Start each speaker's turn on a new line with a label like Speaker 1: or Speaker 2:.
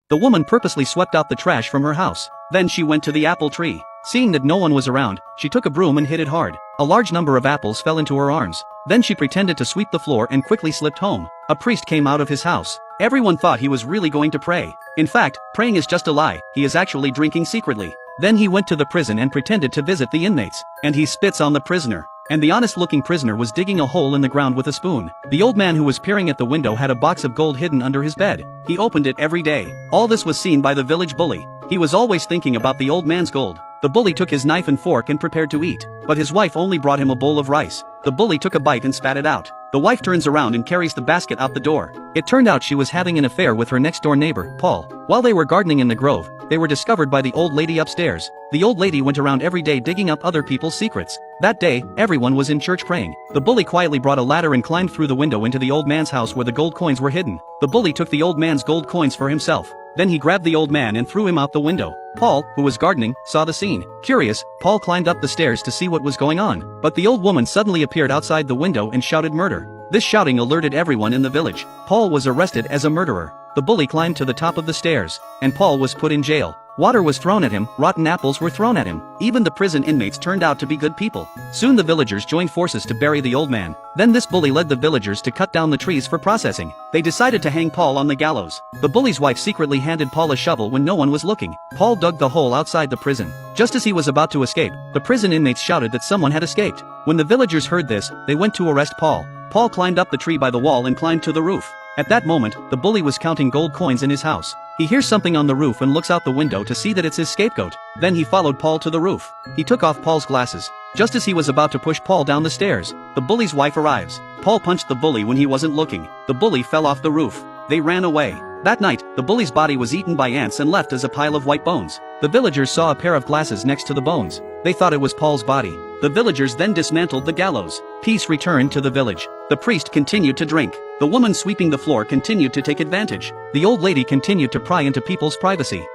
Speaker 1: The woman purposely swept out the trash from her house. Then she went to the apple tree. Seeing that no one was around, she took a broom and hit it hard. A large number of apples fell into her arms. Then she pretended to sweep the floor and quickly slipped home. A priest came out of his house. Everyone thought he was really going to pray. In fact, praying is just a lie, he is actually drinking secretly. Then he went to the prison and pretended to visit the inmates. And he spits on the prisoner. And the honest-looking prisoner was digging a hole in the ground with a spoon. The old man who was peering at the window had a box of gold hidden under his bed. He opened it every day. All this was seen by the village bully. He was always thinking about the old man's gold. The bully took his knife and fork and prepared to eat. But his wife only brought him a bowl of rice. The bully took a bite and spat it out. The wife turns around and carries the basket out the door. It turned out she was having an affair with her next-door neighbor, Paul. While they were gardening in the grove, they were discovered by the old lady upstairs. The old lady went around every day digging up other people's secrets. That day, everyone was in church praying. The bully quietly brought a ladder and climbed through the window into the old man's house where the gold coins were hidden. The bully took the old man's gold coins for himself. Then he grabbed the old man and threw him out the window. Paul, who was gardening, saw the scene. Curious, Paul climbed up the stairs to see what was going on. But the old woman suddenly appeared outside the window and shouted murder. This shouting alerted everyone in the village. Paul was arrested as a murderer. The bully climbed to the top of the stairs, and Paul was put in jail. Water was thrown at him, rotten apples were thrown at him. Even the prison inmates turned out to be good people. Soon the villagers joined forces to bury the old man. Then this bully led the villagers to cut down the trees for processing. They decided to hang Paul on the gallows. The bully's wife secretly handed Paul a shovel when no one was looking. Paul dug the hole outside the prison. Just as he was about to escape, the prison inmates shouted that someone had escaped. When the villagers heard this, they went to arrest Paul. Paul climbed up the tree by the wall and climbed to the roof. At that moment, the bully was counting gold coins in his house. He hears something on the roof and looks out the window to see that it's his scapegoat. Then he followed Paul to the roof. He took off Paul's glasses. Just as he was about to push Paul down the stairs, the bully's wife arrives. Paul punched the bully when he wasn't looking. The bully fell off the roof. They ran away. That night, the bully's body was eaten by ants and left as a pile of white bones. The villagers saw a pair of glasses next to the bones. They thought it was Paul's body. The villagers then dismantled the gallows. Peace returned to the village. The priest continued to drink. The woman sweeping the floor continued to take advantage. The old lady continued to pry into people's privacy.